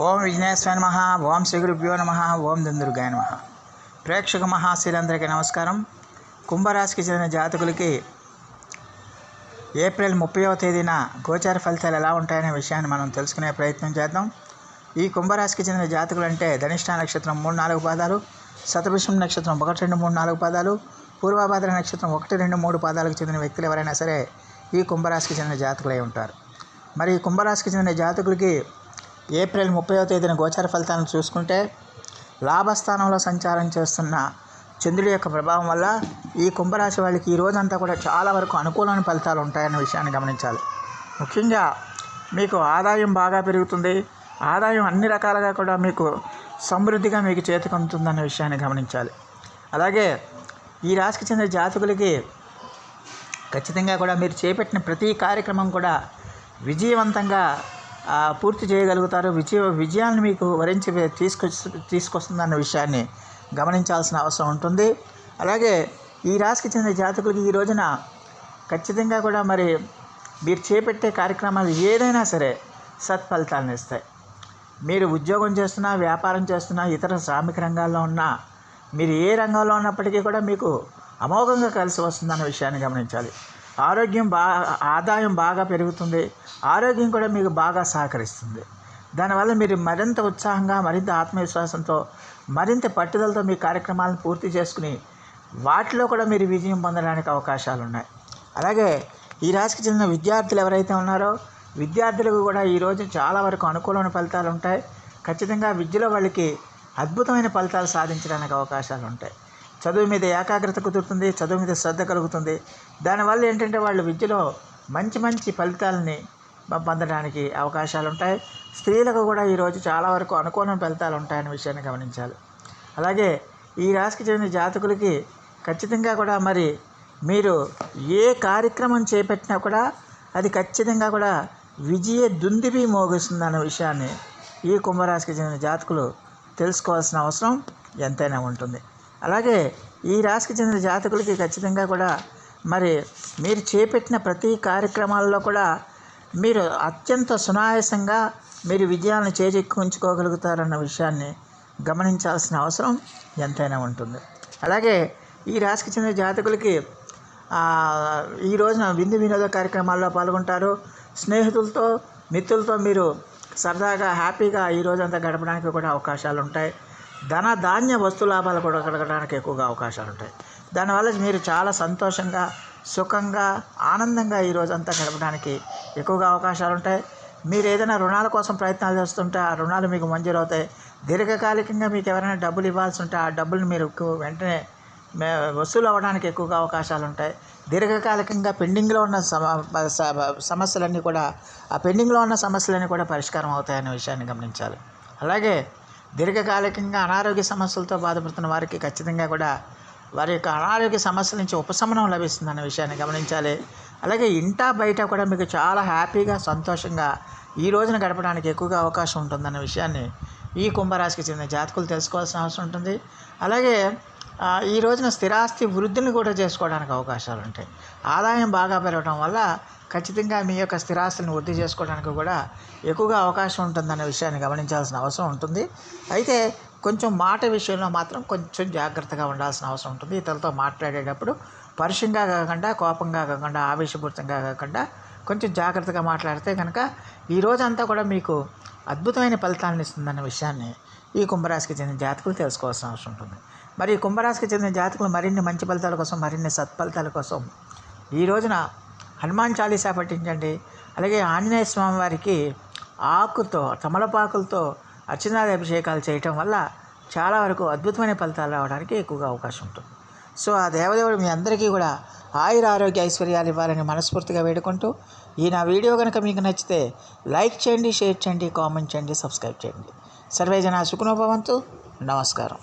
ఓం విఘ్నేశ్వరాయ నమః. ఓం శ్రీ గురుభ్యో నమః. ఓం దుందుర్గాయ నమః. ప్రేక్షక మహాశీలందరికీ నమస్కారం. కుంభరాశికి చెందిన జాతకులకి ఏప్రిల్ 30వ తేదీన గోచార ఫలితాలు ఎలా ఉంటాయనే విషయాన్ని మనం తెలుసుకునే ప్రయత్నం చేద్దాం. ఈ కుంభరాశికి చెందిన జాతకులు అంటే ధనిష్ట నక్షత్రం 3-4 పాదాలు, శతభిషం నక్షత్రం 1-2-3-4 పాదాలు, పూర్వభాద్ర నక్షత్రం 1-2-3 పాదాలకు చెందిన వ్యక్తులు ఎవరైనా సరే ఈ కుంభరాశికి చెందిన జాతకులై ఉంటారు. మరి ఈ కుంభరాశికి చెందిన జాతకులకి ఏప్రిల్ 30వ తేదీన గోచార ఫలితాలను చూసుకుంటే, లాభస్థానంలో సంచారం చేస్తున్న చంద్రుడి యొక్క ప్రభావం వల్ల ఈ కుంభరాశి వాళ్ళకి ఈ రోజంతా కూడా చాలా వరకు అనుకూలమైన ఫలితాలు ఉంటాయన్న విషయాన్ని గమనించాలి. ముఖ్యంగా మీకు ఆదాయం బాగా పెరుగుతుంది. ఆదాయం అన్ని రకాలుగా కూడా మీకు సమృద్ధిగా మీకు చేతికి అందుతుందన్న విషయాన్ని గమనించాలి. అలాగే ఈ రాశికి చెందిన జాతకులకి ఖచ్చితంగా కూడా మీరు చేపట్టిన ప్రతి కార్యక్రమం కూడా విజయవంతంగా పూర్తి చేయగలుగుతారు. విజయాన్ని మీకు వరించి తీసుకొస్తుందన్న విషయాన్ని గమనించాల్సిన అవసరం ఉంటుంది. అలాగే ఈ రాశికి చెందిన జాతకులకి ఈ రోజున ఖచ్చితంగా కూడా మరి మీరు చేపట్టే కార్యక్రమాలు ఏదైనా సరే సత్ఫలితాలను ఇస్తాయి. మీరు ఉద్యోగం చేస్తున్నా, వ్యాపారం చేస్తున్నా, ఇతర శ్రామిక రంగాల్లో ఉన్నా, మీరు ఏ రంగంలో ఉన్నప్పటికీ కూడా మీకు అమోఘంగా కలిసి వస్తుందన్న విషయాన్ని గమనించాలి. ఆదాయం బాగా పెరుగుతుంది. ఆరోగ్యం కూడా మీకు బాగా సహకరిస్తుంది. దానివల్ల మీరు మరింత ఉత్సాహంగా, మరింత ఆత్మవిశ్వాసంతో, మరింత పట్టుదలతో మీ కార్యక్రమాలను పూర్తి చేసుకుని వాటిలో కూడా మీరు విజయం పొందడానికి అవకాశాలు ఉన్నాయి. అలాగే ఈ రాశికి చెందిన విద్యార్థులు ఎవరైతే ఉన్నారో విద్యార్థులకు కూడా ఈరోజు చాలా వరకు అనుకూలమైన ఫలితాలు ఉంటాయి. ఖచ్చితంగా విద్యలో వాళ్ళకి అద్భుతమైన ఫలితాలు సాధించడానికి అవకాశాలు ఉంటాయి. చదువు మీద ఏకాగ్రత కుదురుతుంది. చదువు మీద శ్రద్ధ కలుగుతుంది. దానివల్ల ఏంటంటే వాళ్ళు విద్యలో మంచి ఫలితాలని పొందడానికి అవకాశాలు ఉంటాయి. స్త్రీలకు కూడా ఈరోజు చాలా వరకు అనుకూలమైన ఫలితాలు ఉంటాయనే విషయాన్ని గమనించాలి. అలాగే ఈ రాశికి చెందిన జాతకులకి ఖచ్చితంగా కూడా మరి మీరు ఏ కార్యక్రమం చేపట్టినా కూడా అది ఖచ్చితంగా కూడా విజయ దుందుబి మోగిస్తుందన్న విషయాన్ని ఈ కుంభరాశికి చెందిన జాతకులు తెలుసుకోవాల్సిన అవసరం ఎంతైనా ఉంటుంది. అలాగే ఈ రాశికి చెందిన జాతకులకి ఖచ్చితంగా కూడా మరి మీరు చేపట్టిన ప్రతి కార్యక్రమాల్లో కూడా మీరు అత్యంత సునాయాసంగా మీరు విజయాలను చేజెక్కించుకోగలుగుతారన్న విషయాన్ని గమనించాల్సిన అవసరం ఎంతైనా ఉంటుంది. అలాగే ఈ రాశికి చెందిన జాతకులకి ఈ రోజున విందు వినోద కార్యక్రమాల్లో పాల్గొంటారు. స్నేహితులతో, మిత్రులతో మీరు సరదాగా హ్యాపీగా ఈ రోజంతా గడపడానికి కూడా అవకాశాలు ఉంటాయి. ధాన్య వస్తు లాభాలు కూడా కలగడానికి ఎక్కువగా అవకాశాలు ఉంటాయి. దానివల్ల మీరు చాలా సంతోషంగా, సుఖంగా, ఆనందంగా ఈ రోజంతా గడపడానికి ఎక్కువగా అవకాశాలు ఉంటాయి. మీరు ఏదైనా రుణాల కోసం ప్రయత్నాలు చేస్తుంటే ఆ రుణాలు మీకు మంజూరవుతాయి. దీర్ఘకాలికంగా మీకు ఎవరైనా డబ్బులు ఇవ్వాల్సి ఉంటే ఆ డబ్బులు మీరు వెంటనే వసూలు అవ్వడానికి ఎక్కువగా అవకాశాలు ఉంటాయి. దీర్ఘకాలికంగా పెండింగ్లో ఉన్న సమస్యలన్నీ కూడా పరిష్కారం అవుతాయనే విషయాన్ని గమనించాలి. అలాగే దీర్ఘకాలికంగా అనారోగ్య సమస్యలతో బాధపడుతున్న వారికి ఖచ్చితంగా కూడా వారి యొక్క అనారోగ్య సమస్యల నుంచి ఉపశమనం లభిస్తుందన్న విషయాన్ని గమనించాలి. అలాగే ఇంటా బయట కూడా మీకు చాలా హ్యాపీగా, సంతోషంగా ఈ రోజున గడపడానికి ఎక్కువగా అవకాశం ఉంటుందన్న విషయాన్ని ఈ కుంభరాశికి చెందిన జాతకులు తెలుసుకోవాల్సిన అవసరం ఉంటుంది. అలాగే ఈ రోజున స్థిరాస్తి వృద్ధిని కూడా చేసుకోవడానికి అవకాశాలు ఉంటాయి. ఆదాయం బాగా పెరగడం వల్ల ఖచ్చితంగా మీ యొక్క స్థిరాస్తులను వృద్ధి చేసుకోవడానికి కూడా ఎక్కువగా అవకాశం ఉంటుందనే విషయాన్ని గమనించాల్సిన అవసరం ఉంటుంది. అయితే కొంచెం మాట విషయంలో మాత్రం కొంచెం జాగ్రత్తగా ఉండాల్సిన అవసరం ఉంటుంది. ఇతరులతో మాట్లాడేటప్పుడు పరుషంగా కాకుండా, కోపంగా కాకుండా, ఆవేశపూరితంగా కాకుండా కొంచెం జాగ్రత్తగా మాట్లాడితే కనుక ఈ రోజంతా కూడా మీకు అద్భుతమైన ఫలితాలను ఇస్తుందన్న విషయాన్ని ఈ కుంభరాశికి చెందిన జాతకులు తెలుసుకోవాల్సిన అవసరం ఉంటుంది. మరి ఈ కుంభరాశికి చెందిన జాతకులు మరిన్ని మంచి ఫలితాల కోసం, మరిన్ని సత్ఫలితాల కోసం ఈ రోజున హనుమాన్ చాలీసా పఠించండి. అలాగే ఆంజనేయ స్వామి వారికి ఆకుతో, తమలపాకులతో అర్చనాది అభిషేకాలు చేయటం వల్ల చాలా వరకు అద్భుతమైన ఫలితాలు రావడానికి ఎక్కువగా అవకాశం ఉంటుంది. సో ఆ దేవదేవుడు మీ అందరికీ కూడా ఆయుర ఆరోగ్య ఐశ్వర్యాలు ఇవ్వాలని మనస్ఫూర్తిగా వేడుకుంటూ, ఈ నా వీడియో కనుక మీకు నచ్చితే లైక్ చేయండి, షేర్ చేయండి, కామెంట్ చేయండి, సబ్స్క్రైబ్ చేయండి. సర్వే జనా సుఖినో భవంతు. నమస్కారం.